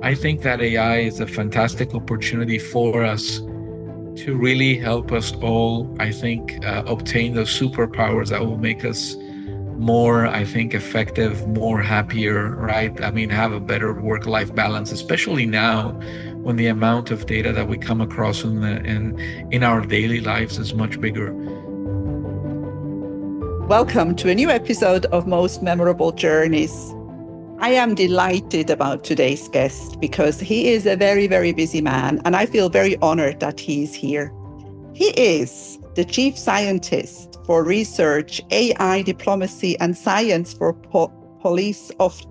I think that AI is a fantastic opportunity for us to really help us all, I think, obtain those superpowers that will make us more, I think, effective, more happier, right? I mean, have a better work-life balance, especially now when the amount of data that we come across in our daily lives is much bigger. Welcome to a new episode of Most Memorable Journeys. I am delighted about today's guest because he is a very, very busy man, and I feel very honored that he's here. He is the Chief Scientist for Research, AI, Diplomacy, and Science for Police of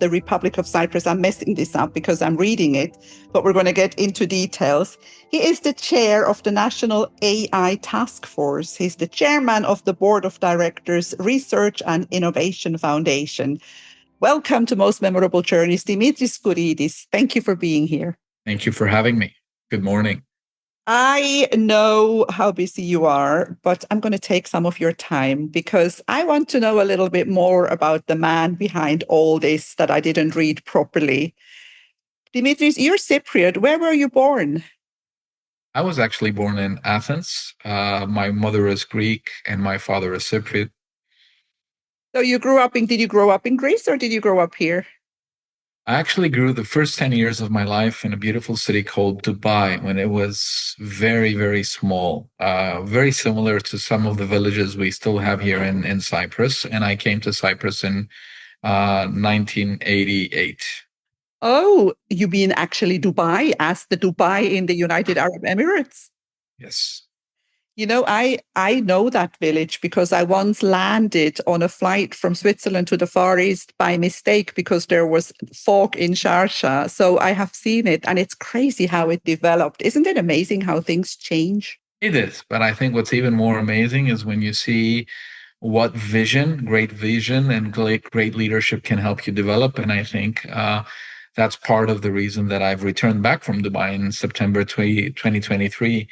the Republic of Cyprus. I'm messing this up because I'm reading it, but we're going to get into details. He is the chair of the National AI Task Force. He's the chairman of the Board of Directors, Research and Innovation Foundation. Welcome to Most Memorable Journeys, Demetris Skourides. Thank you for being here. Thank you for having me. Good morning. I know how busy you are, but I'm going to take some of your time because I want to know a little bit more about the man behind all this that I didn't read properly. Demetris, you're Cypriot. Where were you born? I was actually born in Athens. My mother is Greek and my father is Cypriot. So did you grow up in Greece or did you grow up here? I actually grew the first 10 years of my life in a beautiful city called Dubai when it was very, very small, very similar to some of the villages we still have here in Cyprus. And I came to Cyprus in 1988. Oh, you mean actually Dubai, as the Dubai in the United Arab Emirates? Yes. I know that village because I once landed on a flight from Switzerland to the Far East by mistake because there was fog in Sharjah. So I have seen it, and it's crazy how it developed. Isn't it amazing how things change? It is. But I think what's even more amazing is when you see what great vision and great leadership can help you develop. And I think that's part of the reason that I've returned back from Dubai in September 2023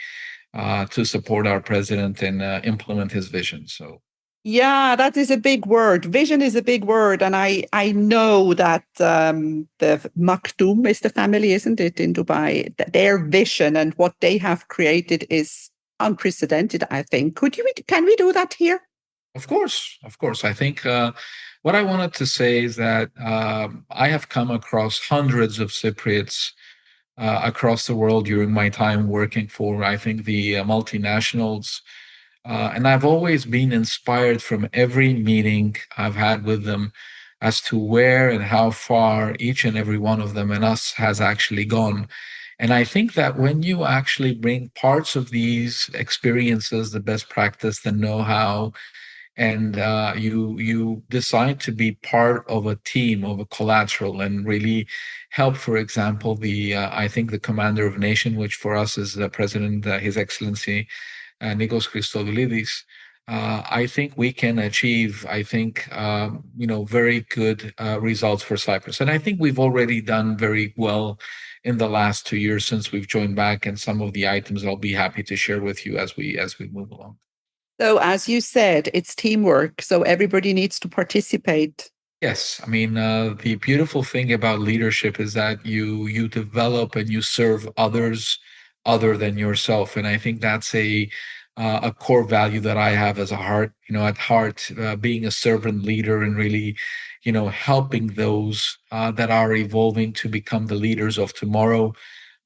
to support our president and implement his vision. So, Yeah, that is a big word. Vision is a big word. And I know that the Maktoum is the family, isn't it, in Dubai? Their vision and what they have created is unprecedented, I think. Can we do that here? of course, of course, I think what I wanted to say is that I have come across hundreds of Cypriots across the world during my time working for, I think, the multinationals. And I've always been inspired from every meeting I've had with them as to where and how far each and every one of them and us has actually gone. And I think that when you actually bring parts of these experiences, the best practice, the know-how, and you decide to be part of a team, of a collateral, and really help, for example, the I think the commander of nation, which for us is the president, His Excellency Nikos Christodoulidis. I think we can achieve, I think, very good results for Cyprus. And I think we've already done very well in the last 2 years since we've joined back. And some of the items I'll be happy to share with you as we move along. So, as you said, it's teamwork. So, everybody needs to participate. Yes, I mean the beautiful thing about leadership is that you develop and you serve others other than yourself, and I think that's a core value that I have as a heart. At heart, being a servant leader and really, helping those that are evolving to become the leaders of tomorrow.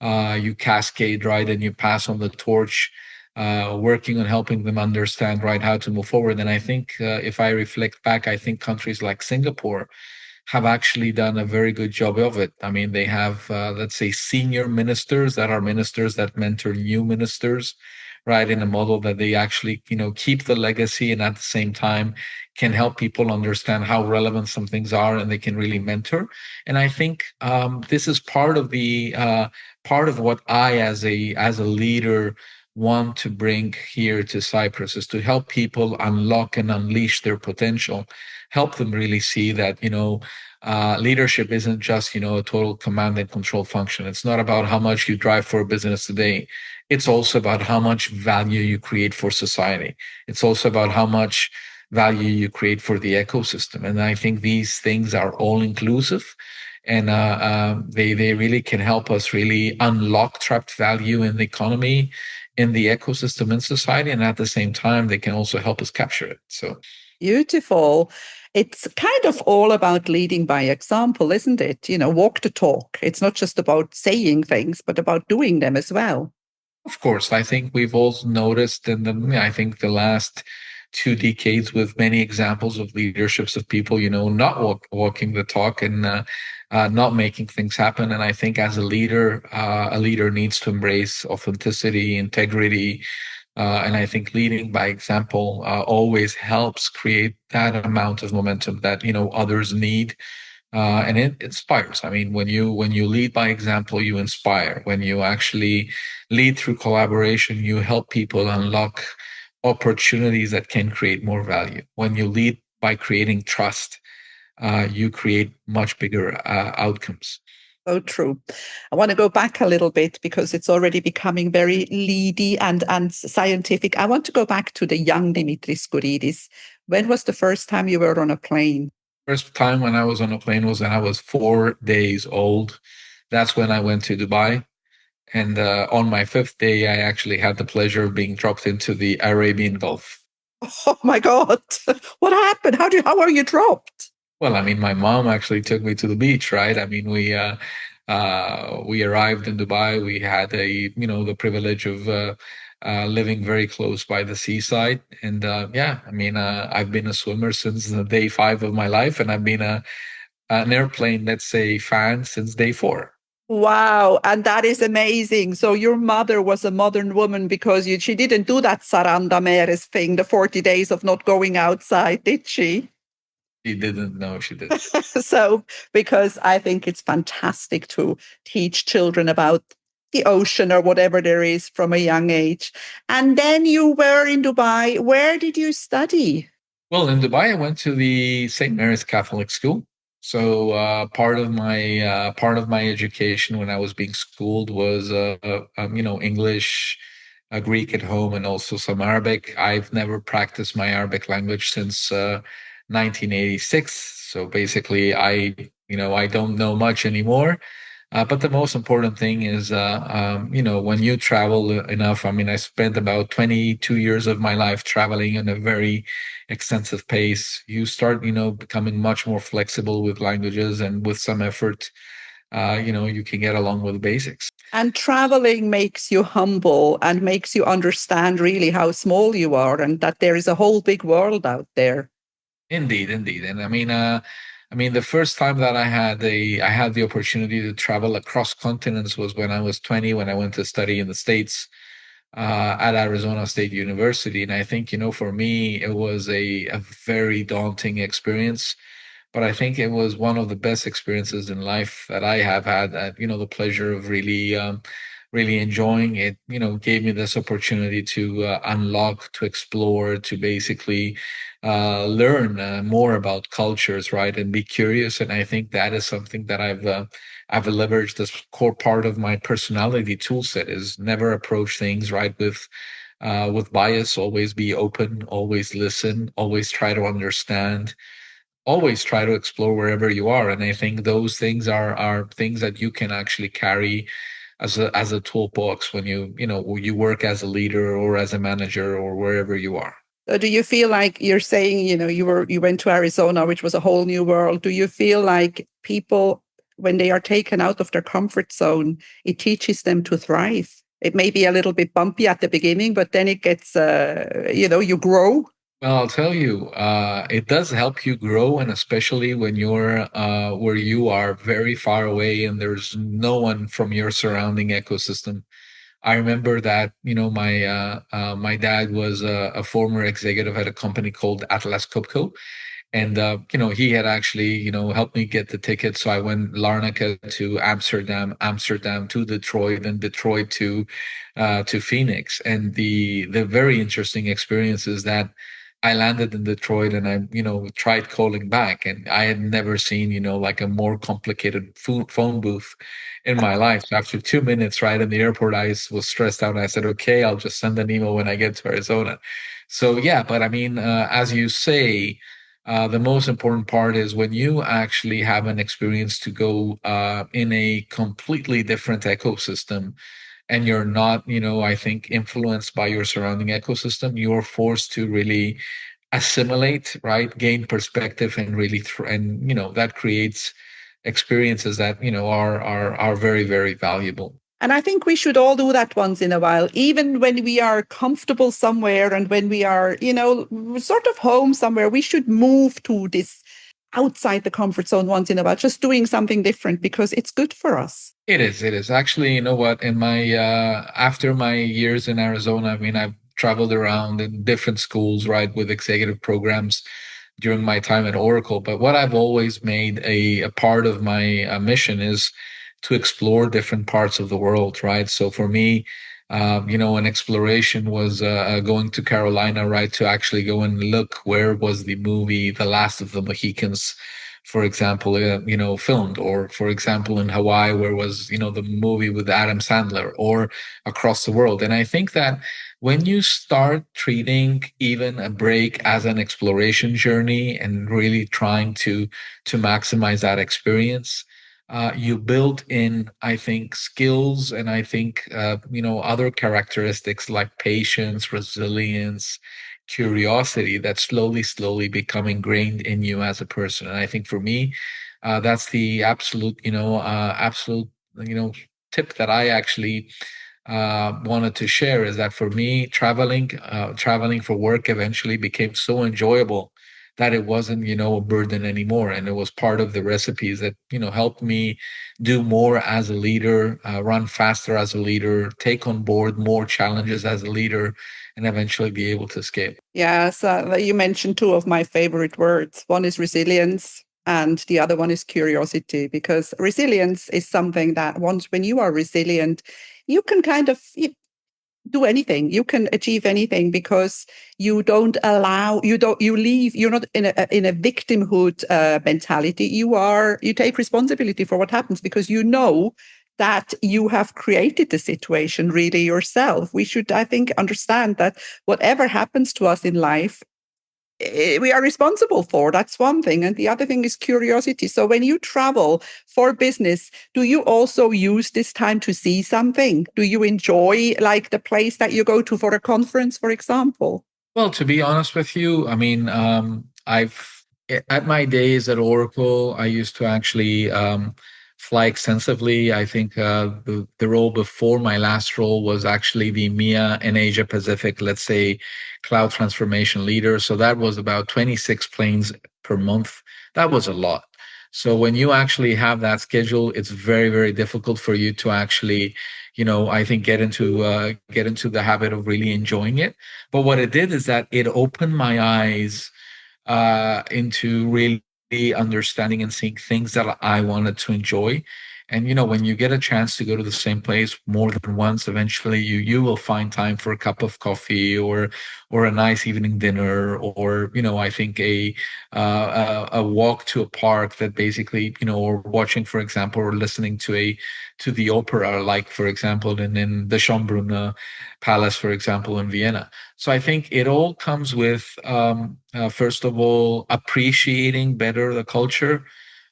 You cascade, right, and you pass on the torch, working on helping them understand, right, how to move forward. And I think if I reflect back, I think countries like Singapore have actually done a very good job of it. I mean, they have, let's say, senior ministers that are ministers that mentor new ministers, right, in a model that they actually, keep the legacy and at the same time can help people understand how relevant some things are and they can really mentor. And I think this is part of what I, as a leader, want to bring here to Cyprus is to help people unlock and unleash their potential, help them really see that, leadership isn't just, a total command and control function. It's not about how much you drive for a business today. It's also about how much value you create for society. It's also about how much value you create for the ecosystem. And I think these things are all inclusive. and they really can help us really unlock trapped value in the economy, in the ecosystem, in society, and at the same time, they can also help us capture it. So Beautiful. It's kind of all about leading by example, isn't it? Walk the talk. It's not just about saying things, but about doing them as well. of course, I think we've all noticed in I think the last 2 decades with many examples of leaderships of people, not walking the talk and not making things happen. And I think as a leader needs to embrace authenticity, integrity, and I think leading by example always helps create that amount of momentum that, others need, and it inspires. I mean, when you lead by example, you inspire. When you actually lead through collaboration, you help people unlock opportunities that can create more value. When you lead by creating trust, you create much bigger outcomes. So true. I want to go back a little bit because it's already becoming very leady and scientific. I want to go back to the young Demetris Skourides. When was the first time you were on a plane? First time when I was on a plane was when I was 4 days old. That's when I went to Dubai. And on my fifth day, I actually had the pleasure of being dropped into the Arabian Gulf. Oh my God. What happened? How are you dropped? Well, I mean, my mom actually took me to the beach, right? I mean, we arrived in Dubai. We had the privilege of living very close by the seaside, and yeah, I mean, I've been a swimmer since day 5 of my life, and I've been an airplane, let's say, fan since day 4. Wow. And that is amazing. So your mother was a modern woman because she didn't do that Saranda Meres thing, the 40 days of not going outside, did she? She didn't know she did. So, because I think it's fantastic to teach children about the ocean or whatever there is from a young age. And then you were in Dubai. Where did you study? Well, in Dubai, I went to the St. Mary's Catholic School. So part of my education when I was being schooled was English, Greek at home, and also some Arabic. I've never practiced my Arabic language since 1986. So basically, I don't know much anymore. But the most important thing is, when you travel enough. I mean, I spent about 22 years of my life traveling in a very extensive pace. You start, becoming much more flexible with languages, and with some effort, you can get along with the basics. And traveling makes you humble and makes you understand really how small you are and that there is a whole big world out there. Indeed, indeed. And I mean, the first time that I had the opportunity to travel across continents was when I was 20, when I went to study in the States at Arizona State University. And I think, for me, it was a very daunting experience, but I think it was one of the best experiences in life that I have had. The pleasure of really enjoying it. Gave me this opportunity to unlock, to explore, to basically learn more about cultures, right, and be curious. And I think that is something that I've leveraged as core part of my personality tool set, is never approach things right with bias. Always be open, always listen, always try to understand, always try to explore wherever you are. And I think those things are things that you can actually carry as a toolbox when you work as a leader or as a manager or wherever you are. So do you feel like you're saying, you went to Arizona, which was a whole new world. Do you feel like people, when they are taken out of their comfort zone, it teaches them to thrive? It may be a little bit bumpy at the beginning, but then it gets, you grow. Well, I'll tell you, it does help you grow, and especially when you're where you are very far away and there's no one from your surrounding ecosystem. I remember that, my dad was a former executive at a company called Atlas Copco, and he had actually helped me get the ticket. So I went Larnaca to Amsterdam, Amsterdam to Detroit, and Detroit to Phoenix. And the very interesting experience is that I landed in Detroit, and I tried calling back, and I had never seen like a more complicated phone booth in my life. So after 2 minutes right in the airport, I was stressed out, and I said, okay, I'll just send an email when I get to Arizona. So yeah, but I mean, as you say, The most important part is when you actually have an experience to go in a completely different ecosystem and you're not, I think, influenced by your surrounding ecosystem, you're forced to really assimilate, right? Gain perspective and really, and that creates experiences that are very, very valuable. And I think we should all do that once in a while, even when we are comfortable somewhere and when we are, sort of home somewhere, we should move to this outside the comfort zone once in a while, just doing something different because it's good for us. It is. It is. Actually, you know what? In my after my years in Arizona, I mean, I've traveled around in different schools, right, with executive programs during my time at Oracle. But what I've always made a part of my mission is to explore different parts of the world, right? So for me, an exploration was going to Carolina, right, to actually go and look where was the movie The Last of the Mohicans, for example, filmed, or for example, in Hawaii, where was, the movie with Adam Sandler, or across the world. And I think that when you start treating even a break as an exploration journey and really trying to maximize that experience, you build in, I think, skills and I think, other characteristics like patience, resilience, curiosity that slowly become ingrained in you as a person. And I think for me, that's the absolute, you know, tip that I actually wanted to share, is that for me, traveling for work eventually became so enjoyable that it wasn't, a burden anymore. And it was part of the recipes that, helped me do more as a leader, run faster as a leader, take on board more challenges as a leader, and eventually be able to scale. Yes, you mentioned two of my favorite words. One is resilience, and the other one is curiosity, because resilience is something that when you are resilient, you can kind of do anything. You can achieve anything because you're not in a victimhood mentality. You take responsibility for what happens because you know that you have created the situation really yourself. We should, I think, understand that whatever happens to us in life, we are responsible for. That's one thing. And the other thing is curiosity. So when you travel for business, do you also use this time to see something? Do you enjoy like the place that you go to for a conference, for example? Well, to be honest with you, I mean, at my days at Oracle, I used to actually fly extensively. I think the role before my last role was actually the EMEA and Asia Pacific, let's say, cloud transformation leader. So that was about 26 planes per month. That was a lot. So when you actually have that schedule, it's very, very difficult for you to actually, I think get into the habit of really enjoying it. But what it did is that it opened my eyes into really understanding and seeing things that I wanted to enjoy. And when you get a chance to go to the same place more than once, eventually you will find time for a cup of coffee or a nice evening dinner, or I think a walk to a park that basically, or watching, for example, or listening to the opera, like for example in the Schönbrunn Palace, for example, in Vienna. So I think it all comes with, first of all, appreciating better the culture,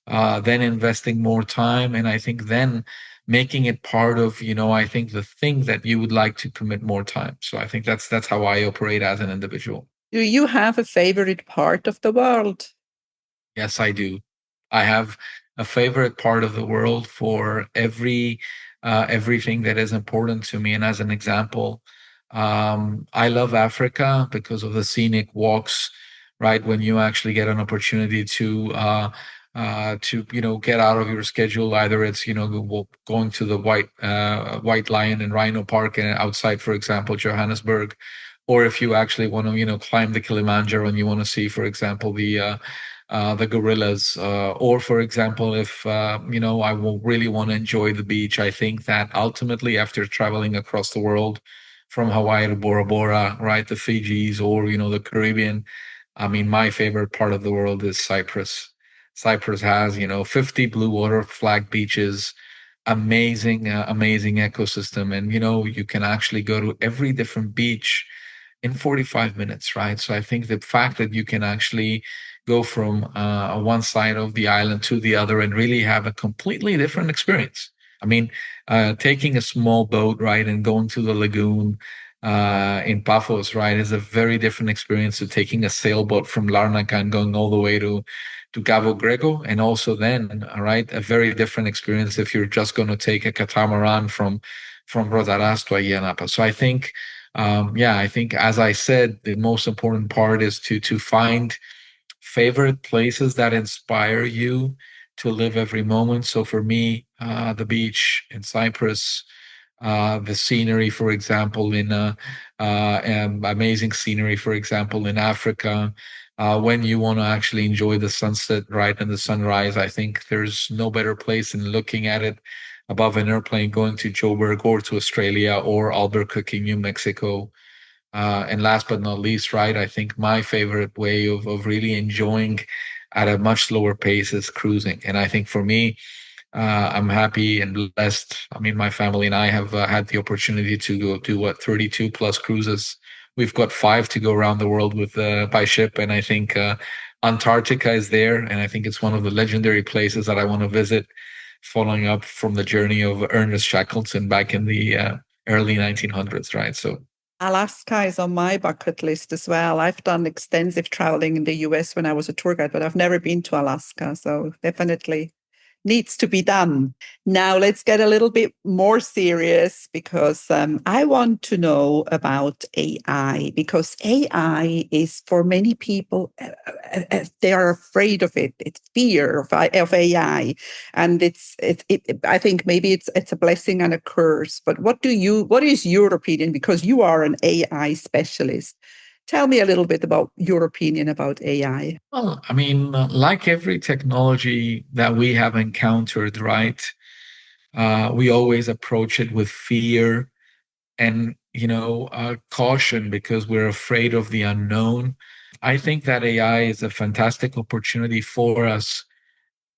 then investing more time, and I think then making it part of, I think the thing that you would like to commit more time. So I think that's how I operate as an individual. Do you have a favorite part of the world? Yes, I do. I have a favorite part of the world for everything that is important to me. And as an example, I love Africa because of the scenic walks, right? When you actually get an opportunity to get out of your schedule, either it's going to the White Lion and Rhino Park and outside, for example, Johannesburg, or if you actually want to climb the Kilimanjaro and you want to see, for example, the gorillas, or for example, if I will really want to enjoy the beach. I think that ultimately, after traveling across the world, from Hawaii to Bora Bora, right, the Fijis, or the Caribbean, I mean, my favorite part of the world is Cyprus. Cyprus has 50 blue water flag beaches, amazing ecosystem, and you can actually go to every different beach in 45 minutes, right? So I think the fact that you can actually go from one side of the island to the other and really have a completely different experience. I mean, taking a small boat, right, and going to the lagoon in Paphos, right, is a very different experience to taking a sailboat from Larnaca and going all the way to Cabo Greco, and also then, all right, a very different experience if you're just going to take a catamaran from Rodaras to Ayanapa. So I think, yeah, I think as I said, the most important part is to find favorite places that inspire you to live every moment. So for me, the beach in Cyprus, the scenery, for example, in amazing scenery, for example, in Africa. When you want to actually enjoy the sunset, right, and the sunrise, I think there's no better place than looking at it above an airplane going to Joburg or to Australia or Albuquerque, New Mexico. And last but not least, right, I think my favorite way of really enjoying at a much slower pace is cruising. And I think for me, I'm happy and blessed. I mean, my family and I have had the opportunity to go do what 32 plus cruises. We've got five to go around the world with by ship, and I think Antarctica is there, and I think it's one of the legendary places that I want to visit, following up from the journey of Ernest Shackleton back in the early 1900s, right? So Alaska is on my bucket list as well. I've done extensive traveling in the US when I was a tour guide, but I've never been to Alaska. So definitely needs to be done. Now, let's get a little bit more serious because I want to know about AI because AI is for many people, they are afraid of it. It's fear of AI. And I think maybe it's a blessing and a curse. But what is your opinion? Because you are an AI specialist. Tell me a little bit about your opinion about AI. well, I mean, like every technology that we have encountered, right? We always approach it with fear and, caution because we're afraid of the unknown. I think that AI is a fantastic opportunity for us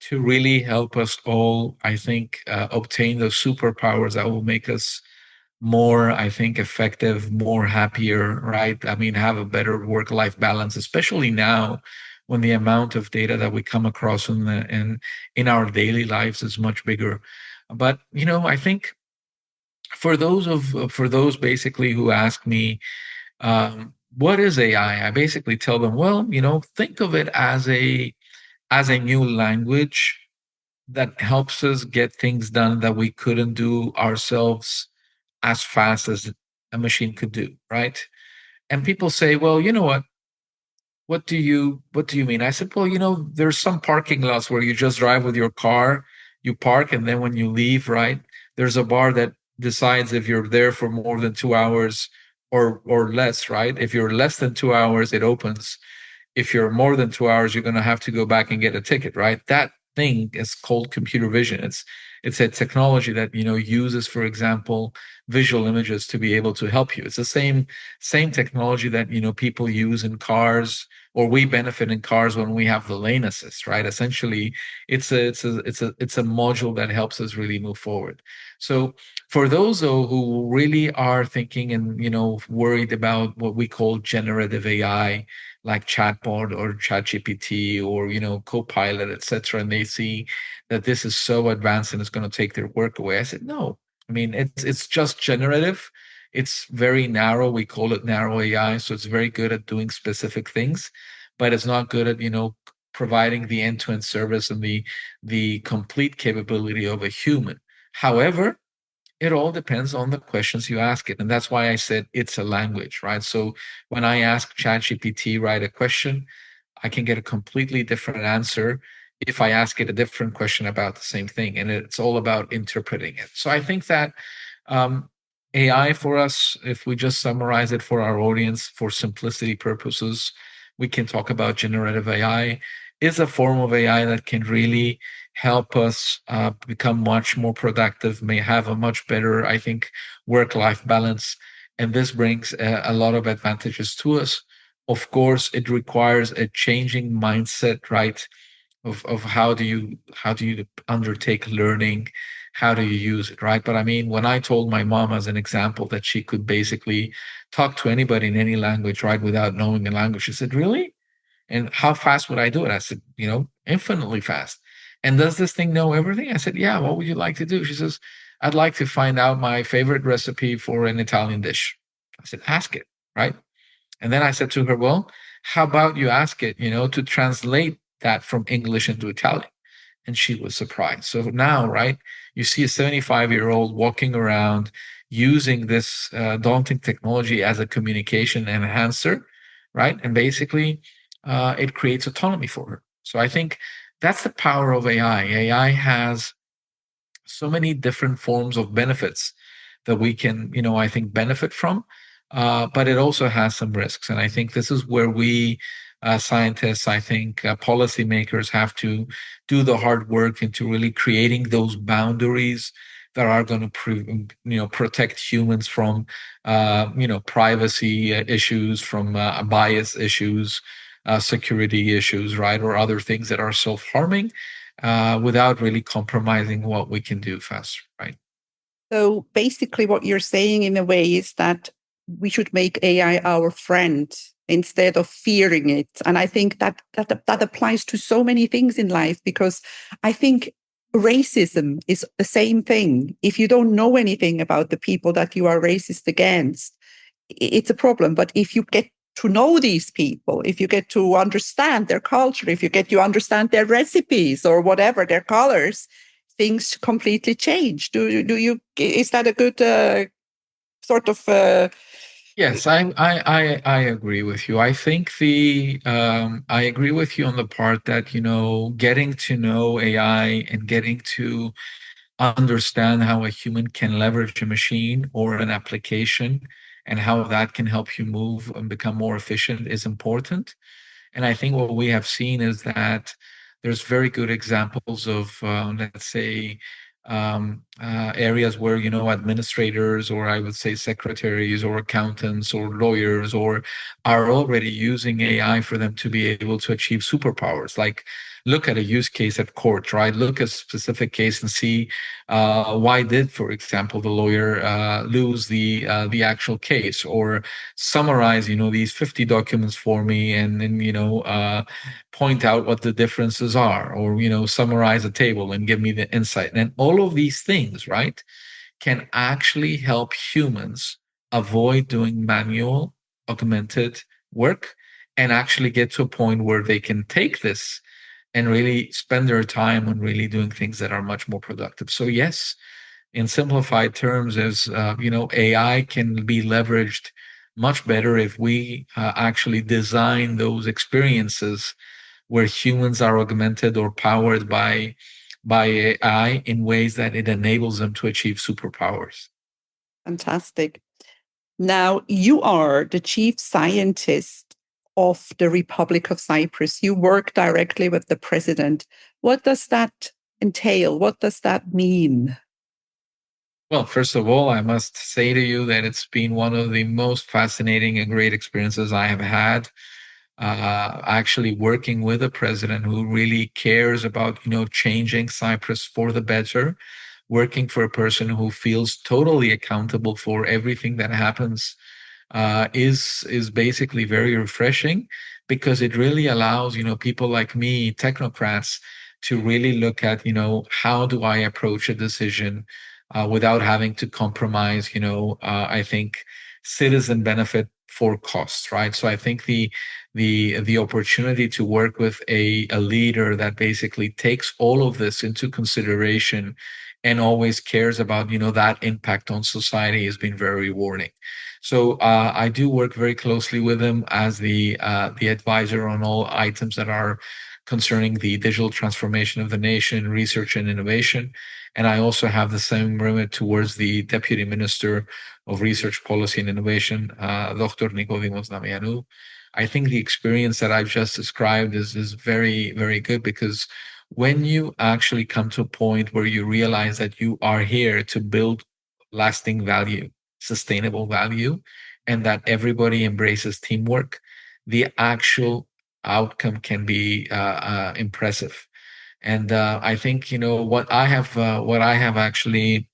to really help us all, I think, obtain those superpowers that will make us more, I think, effective, more happier, right? I mean, have a better work-life balance, especially now when the amount of data that we come across in our daily lives is much bigger. But, I think for those basically who ask me, what is AI? I basically tell them, well, think of it as a new language that helps us get things done that we couldn't do ourselves as fast as a machine could do, right? And people say, well, you know what? What do you mean? I said, well, there's some parking lots where you just drive with your car, you park, and then when you leave, right, there's a bar that decides if you're there for more than 2 hours or less, right? If you're less than 2 hours, it opens. If you're more than 2 hours, you're going to have to go back and get a ticket, right? That thing is called computer vision. It's a technology that uses, for example, visual images to be able to help you. It's the same technology that people use in cars, or we benefit in cars when we have the lane assist, right? Essentially, it's a module that helps us really move forward. So for those though who really are thinking and worried about what we call generative AI, like chatbot or ChatGPT or Copilot, etc., and they see that this is so advanced and it's going to take their work away. I said, no. I mean, it's just generative. It's very narrow. We call it narrow AI, so it's very good at doing specific things, but it's not good at providing the end-to-end service and the complete capability of a human. However, it all depends on the questions you ask it. And that's why I said it's a language, right? So when I ask ChatGPT, write a question, I can get a completely different answer if I ask it a different question about the same thing. And it's all about interpreting it. So I think that um, AI for us, if we just summarize it for our audience for simplicity purposes, we can talk about generative AI is a form of AI that can really help us become much more productive, may have a much better, I think, work-life balance. And this brings a lot of advantages to us. Of course, it requires a changing mindset, right? Of how do you undertake learning, how do you use it, right? But I mean, when I told my mom as an example that she could basically talk to anybody in any language, right, without knowing the language, she said, really? And how fast would I do it? I said, infinitely fast. And does this thing know everything? I said, yeah, what would you like to do? She says, I'd like to find out my favorite recipe for an Italian dish. I said, ask it, right? And then I said to her, well, how about you ask it, to translate that from English into Italian? And she was surprised. So now, right, you see a 75-year-old walking around using this daunting technology as a communication enhancer, right? And basically, it creates autonomy for her. So I think that's the power of AI. AI has so many different forms of benefits that we can, I think benefit from. But it also has some risks. And I think this is where we scientists, I think policymakers have to do the hard work into really creating those boundaries that are going to, protect humans from, privacy issues, from bias issues, security issues, right? Or other things that are self-harming without really compromising what we can do faster, right? So basically, what you're saying in a way is that we should make AI our friend instead of fearing it. And I think that applies to so many things in life, because I think racism is the same thing. If you don't know anything about the people that you are racist against, it's a problem. But if you get to know these people, if you get to understand their culture, if you get to understand their recipes or whatever, their colors, things completely change. Is that a good sort of Yes, I agree with you. I think I agree with you on the part that, getting to know AI and getting to understand how a human can leverage a machine or an application and how that can help you move and become more efficient is important. And I think what we have seen is that there's very good examples of, let's say, areas where, administrators, or I would say secretaries or accountants or lawyers or are already using AI for them to be able to achieve superpowers. Like, look at a use case at court, right? Look at a specific case and see why did, for example, the lawyer lose the actual case, or summarize, these 50 documents for me, and point out what the differences are, or summarize a table and give me the insight. And all of these things, right, can actually help humans avoid doing manual augmented work and actually get to a point where they can take this and really spend their time on really doing things that are much more productive. So yes, in simplified terms, is AI can be leveraged much better if we actually design those experiences where humans are augmented or powered by AI in ways that it enables them to achieve superpowers. fantastic. Now, you are the chief scientist of the Republic of Cyprus. You work directly with the president. What does that entail? What does that mean? Well, first of all, I must say to you that it's been one of the most fascinating and great experiences I have had. Actually working with a president who really cares about, changing Cyprus for the better, working for a person who feels totally accountable for everything that happens is basically very refreshing, because it really allows, people like me, technocrats, to really look at, how do I approach a decision without having to compromise, I think citizen benefit for costs, right? So I think the opportunity to work with a leader that basically takes all of this into consideration and always cares about, that impact on society has been very rewarding. So I do work very closely with him as the advisor on all items that are concerning the digital transformation of the nation, research and innovation. And I also have the same remit towards the Deputy Minister of Research Policy and Innovation, Dr. Nikodimos Damianou. I think the experience that I've just described is very, very good, because when you actually come to a point where you realize that you are here to build lasting value, sustainable value, and that everybody embraces teamwork, the actual outcome can be impressive. And I think, what I have actually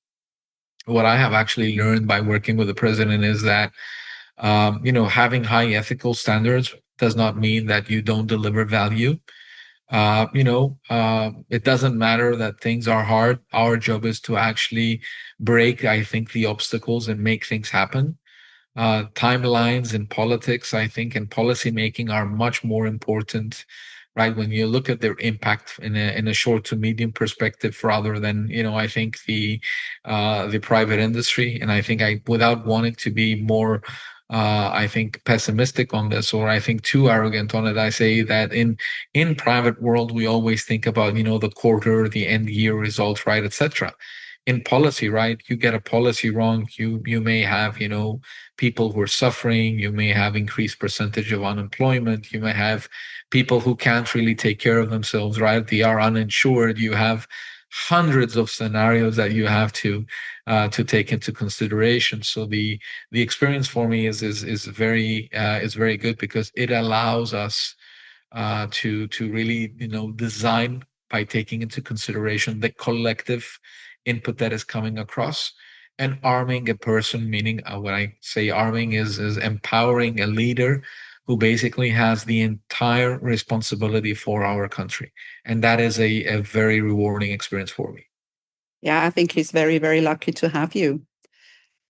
learned by working with the president is that having high ethical standards does not mean that you don't deliver value. It doesn't matter that things are hard. Our job is to actually break, I think, the obstacles and make things happen. Timelines in politics, I think, and policy making are much more important, right? When you look at their impact in a short to medium perspective, rather than I think the private industry. And I think without wanting to be more, I think pessimistic on this, or I think too arrogant on it, I say that in private world we always think about the quarter, the end year results, right, etc. In policy, right, you get a policy wrong, you may have people who are suffering. You may have increased percentage of unemployment. You may have people who can't really take care of themselves, right? They are uninsured. You have hundreds of scenarios that you have to take into consideration. So the experience for me is very good because it allows us to really design by taking into consideration the collective input that is coming across, and arming a person, meaning when I say arming is empowering a leader who basically has the entire responsibility for our country. And that is a very rewarding experience for me. Yeah, I think he's very, very lucky to have you.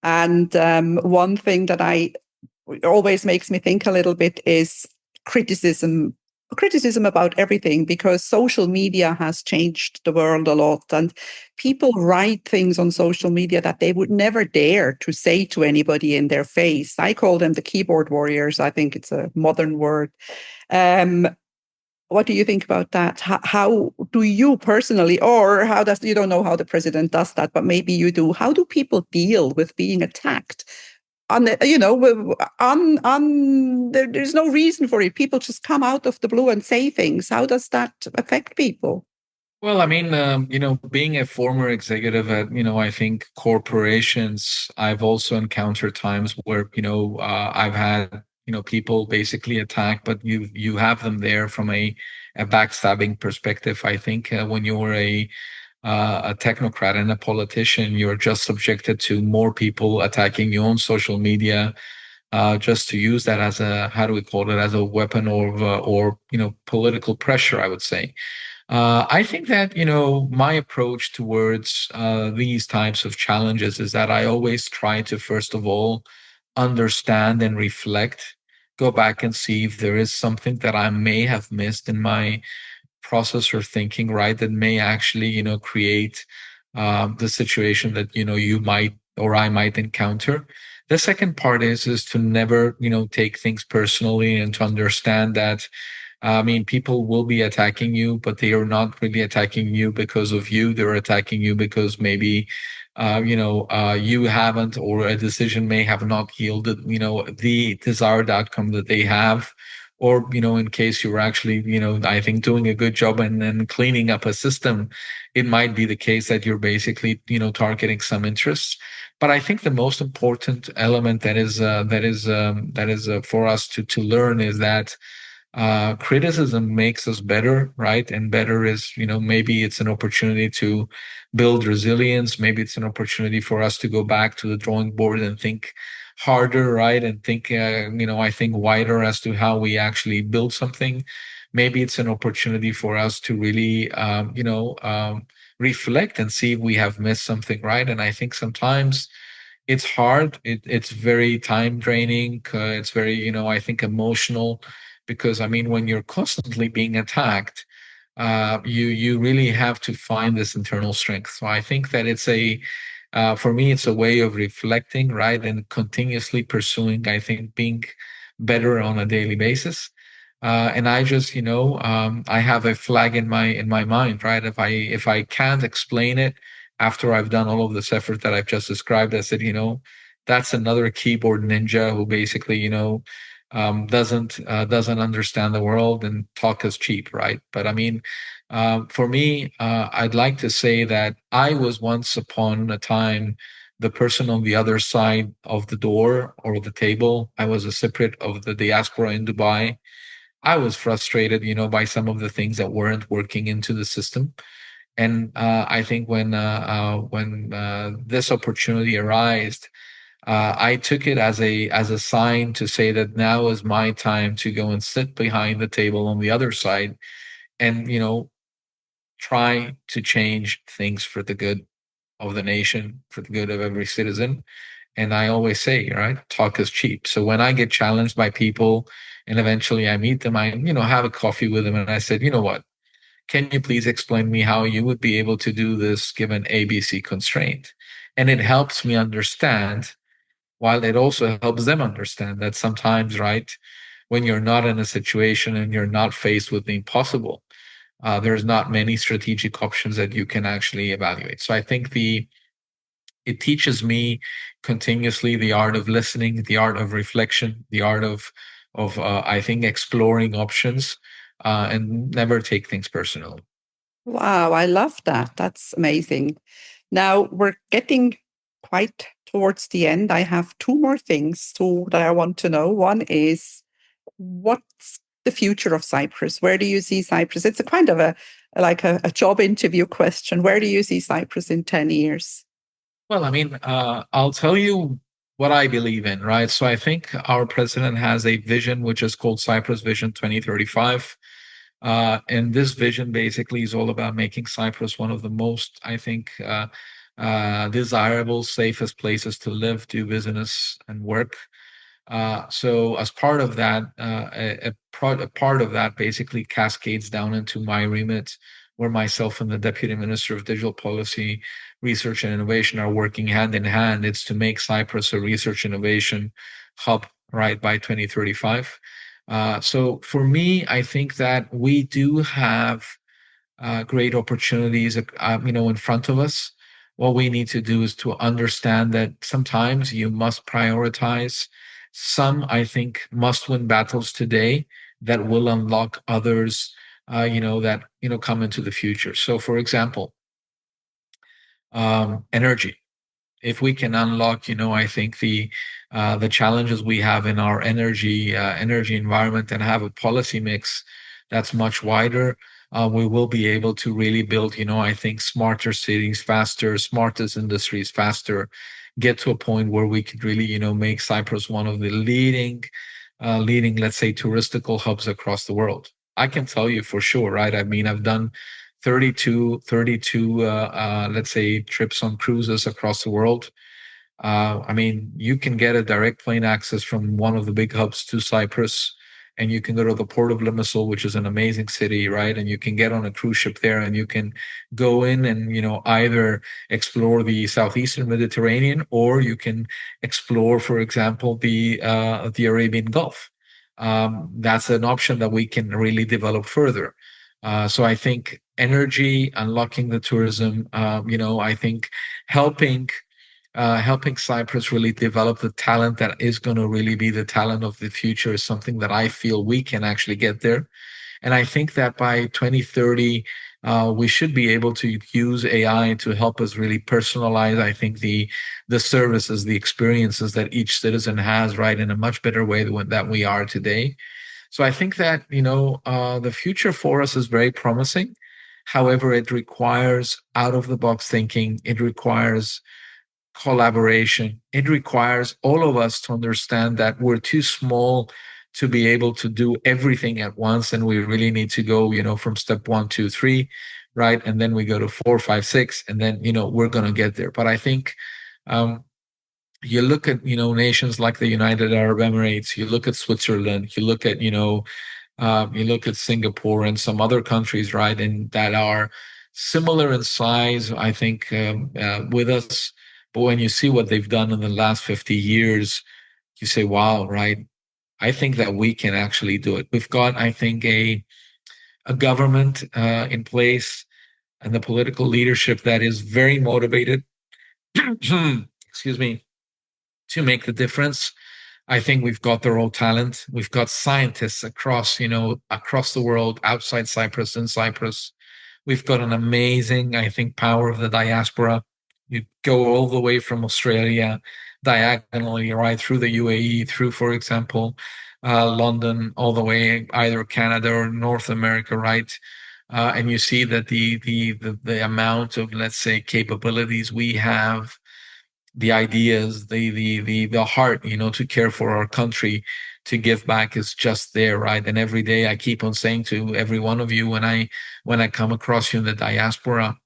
And one thing that always makes me think a little bit is criticism criticism about everything, because social media has changed the world a lot, and people write things on social media that they would never dare to say to anybody in their face. I call them the keyboard warriors. I think it's a modern word. um, what do you think about that? How do you personally, or how does, you don't know how the president does that, but maybe you do, how do people deal with being attacked on the, there's no reason for it. People just come out of the blue and say things. How does that affect people? Well, I mean, being a former executive at, I think corporations, I've also encountered times where, I've had, people basically attack, but you have them there from a backstabbing perspective. I think when you're a technocrat and a politician, you're just subjected to more people attacking you on social media, just to use that as a, how do we call it, as a weapon or political pressure, I would say. I think that, my approach towards these types of challenges is that I always try to, first of all, understand and reflect, go back and see if there is something that I may have missed in my process or thinking, right, that may actually, create the situation that, you might or I might encounter. The second part is to never, take things personally, and to understand that I mean, people will be attacking you, but they are not really attacking you because of you. They're attacking you because maybe, you haven't, or a decision may have not yielded, the desired outcome that they have. Or, in case you're actually, I think doing a good job and then cleaning up a system, it might be the case that you're basically, targeting some interests. But I think the most important element that is for us to learn is that criticism makes us better, right? And better is, maybe it's an opportunity to build resilience. Maybe it's an opportunity for us to go back to the drawing board and think harder, right? And think, I think wider as to how we actually build something. Maybe it's an opportunity for us to really, reflect and see if we have missed something, right? And I think sometimes it's hard. It's very time draining. It's very, I think emotional, because I mean, when you're constantly being attacked, you really have to find this internal strength. So I think that for me, it's a way of reflecting, right, and continuously pursuing, I think, being better on a daily basis. And I just, I have a flag in my mind, right? If I can't explain it after I've done all of this effort that I've just described, I said, that's another keyboard ninja who basically, doesn't understand the world, and talk is cheap, right? But I mean, for me, I'd like to say that I was once upon a time the person on the other side of the door or the table. I was a Cypriot of the diaspora in Dubai. I was frustrated, by some of the things that weren't working into the system. And I think when this opportunity arose, I took it as a sign to say that now is my time to go and sit behind the table on the other side and, try to change things for the good of the nation, for the good of every citizen. And I always say, right, talk is cheap. So when I get challenged by people and eventually I meet them, I, have a coffee with them and I said, you know what? Can you please explain to me how you would be able to do this given ABC constraint? And it helps me understand, while it also helps them understand that sometimes, right, when you're not in a situation and you're not faced with the impossible, there's not many strategic options that you can actually evaluate. So I think it teaches me continuously the art of listening, the art of reflection, the art of I think exploring options, and never take things personally. Wow, I love that. That's amazing. Now we're getting quite towards the end. I have two more things that I want to know. One is, what's the future of Cyprus? Where do you see Cyprus? It's a kind of a job interview question. Where do you see Cyprus in 10 years? Well, I mean, I'll tell you what I believe in, right? So I think our president has a vision which is called Cyprus Vision 2035. And this vision basically is all about making Cyprus one of the most, I think, desirable, safest places to live, do business, and work. So as part of that, a part of that basically cascades down into my remit, where myself and the Deputy Minister of Digital Policy, Research and Innovation are working hand in hand. It's to make Cyprus a research innovation hub, right, by 2035. So for me, I think that we do have great opportunities, in front of us. What we need to do is to understand that sometimes you must prioritize some, I think, must-win battles today that will unlock others, that come into the future. So, for example, energy. If we can unlock, I think the challenges we have in our energy environment and have a policy mix that's much wider, we will be able to really build, I think smarter cities faster, smartest industries faster, get to a point where we could really, make Cyprus one of the leading, let's say, touristical hubs across the world. I can tell you for sure, right? I mean, I've done 32, let's say, trips on cruises across the world. I mean, you can get a direct plane access from one of the big hubs to Cyprus, and you can go to the port of Limassol, which is an amazing city, right? And you can get on a cruise ship there, and you can go in and either explore the southeastern Mediterranean, or you can explore, for example, the Arabian Gulf. That's an option that we can really develop further. So I think energy, unlocking the tourism, I think helping helping Cyprus really develop the talent that is going to really be the talent of the future is something that I feel we can actually get there. And I think that by 2030, we should be able to use AI to help us really personalize, I think, the services, the experiences that each citizen has, right, in a much better way than we are today. So I think that, the future for us is very promising. However, it requires out of the box thinking. It requires collaboration. It requires all of us to understand that we're too small to be able to do everything at once. And we really need to go, from step 1, 2, 3, right? And then we go to 4, 5, 6, and then, we're going to get there. But I think, you look at, nations like the United Arab Emirates, you look at Switzerland, you look at Singapore and some other countries, right, and that are similar in size, I think, with us. But when you see what they've done in the last 50 years, you say, wow, right? I think that we can actually do it. We've got, I think, a government in place and the political leadership that is very motivated, excuse me, to make the difference. I think we've got the raw talent. We've got scientists across the world, outside Cyprus, in Cyprus. We've got an amazing, I think, power of the diaspora. You go all the way from Australia, diagonally, right through the UAE, through, for example, London, all the way either Canada or North America, right? And you see that the amount of, let's say, capabilities we have the ideas, the heart, to care for our country, to give back is just there, right? And every day I keep on saying to every one of you when I come across you in the diaspora,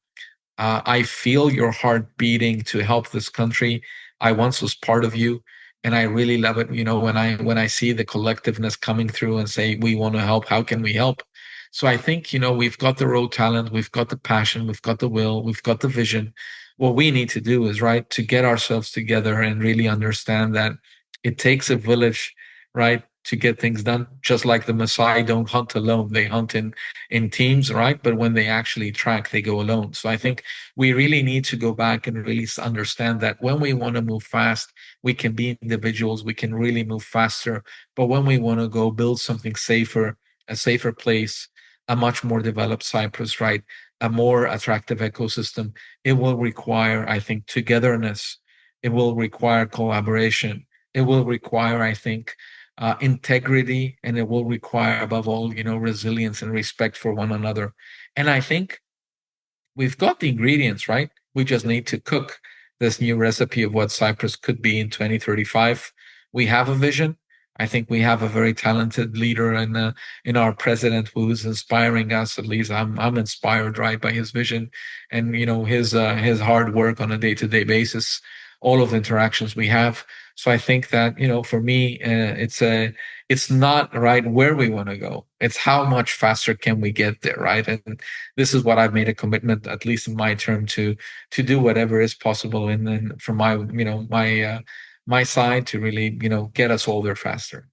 I feel your heart beating to help this country. I once was part of you, and I really love it. When I see the collectiveness coming through and say we want to help, how can we help? So I think we've got the raw talent, we've got the passion, we've got the will, we've got the vision. What we need to do is right to get ourselves together and really understand that it takes a village, right, to get things done. Just like the Maasai don't hunt alone; they hunt in teams, right? But when they actually track, they go alone. So I think we really need to go back and really understand that when we want to move fast, we can be individuals, we can really move faster. But when we want to go build something safer, a safer place, a much more developed Cyprus, right? A more attractive ecosystem, it will require, I think, togetherness. It will require collaboration. It will require, I think, integrity, and it will require, above all, resilience and respect for one another. And I think we've got the ingredients, right? We just need to cook this new recipe of what Cyprus could be in 2035. We have a vision. I think we have a very talented leader in our president who's inspiring us. At least I'm inspired, right, by his vision and his hard work on a day-to-day basis. All of the interactions we have. So I think that for me, it's not right where we want to go. It's how much faster can we get there, right? And this is what I've made a commitment, at least in my term, to do whatever is possible, and then from my side to really get us all there faster.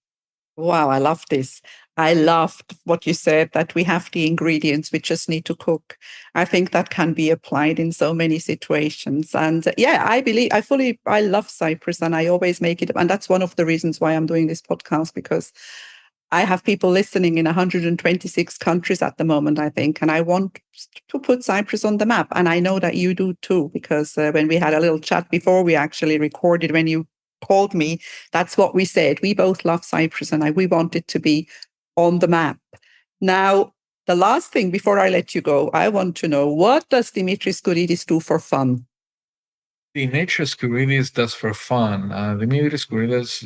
Wow, I love this. I loved what you said that we have the ingredients, we just need to cook. I think that can be applied in so many situations. And yeah, I love Cyprus and I always make it. And that's one of the reasons why I'm doing this podcast, because I have people listening in 126 countries at the moment, I think, and I want to put Cyprus on the map. And I know that you do too, because when we had a little chat before we actually recorded, when you called me, that's what we said. We both love Cyprus and we want it to be on the map. Now, the last thing before I let you go, I want to know, what does Demetris Skourides do for fun? Demetris Skourides does for fun. Demetris Skourides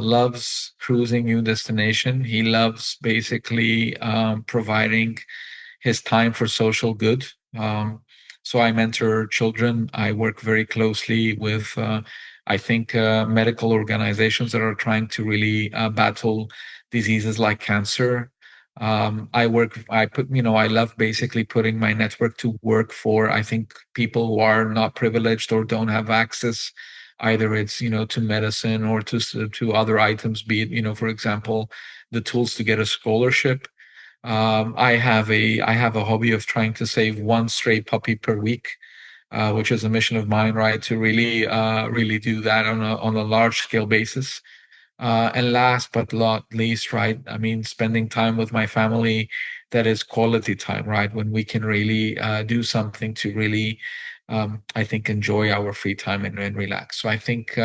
loves cruising new destination. He loves basically providing his time for social good. So I mentor children. I work very closely with, I think, medical organizations that are trying to really battle diseases like cancer. I love basically putting my network to work for, I think, people who are not privileged or don't have access. Either it's, to medicine or to other items, be it, for example, the tools to get a scholarship. I have a hobby of trying to save one stray puppy per week, which is a mission of mine, right? To really do that on a large scale basis. And last but not least, right? I mean, spending time with my family, that is quality time, right? When we can really do something to really, I think, enjoy our free time and relax. So I think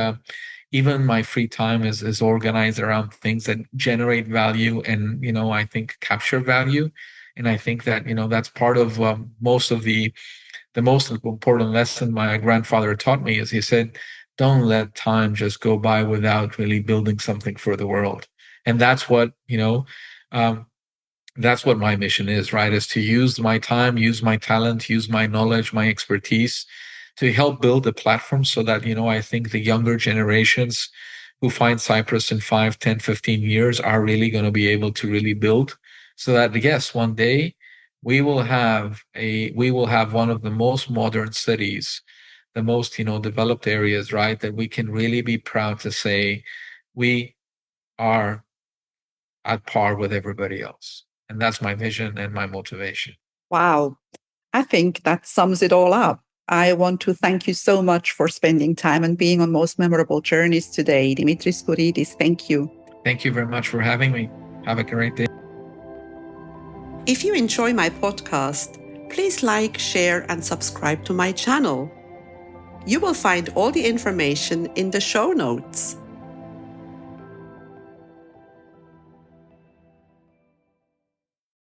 even my free time is organized around things that generate value and I think capture value. And I think that that's part of the most important lesson my grandfather taught me is he said, don't let time just go by without really building something for the world. And um, that's what my mission is, right? Is to use my time, use my talent, use my knowledge, my expertise to help build a platform so that, I think the younger generations who find Cyprus in 5, 10, 15 years are really going to be able to really build so that, yes, one day we will have one of the most modern cities, the most, developed areas, right? That we can really be proud to say we are at par with everybody else. And that's my vision and my motivation. Wow, I think that sums it all up. I want to thank you so much for spending time and being on Most Memorable Journeys today. Demetris Skourides, thank you. Thank you very much for having me. Have a great day. If you enjoy my podcast, please like, share, and subscribe to my channel. You will find all the information in the show notes.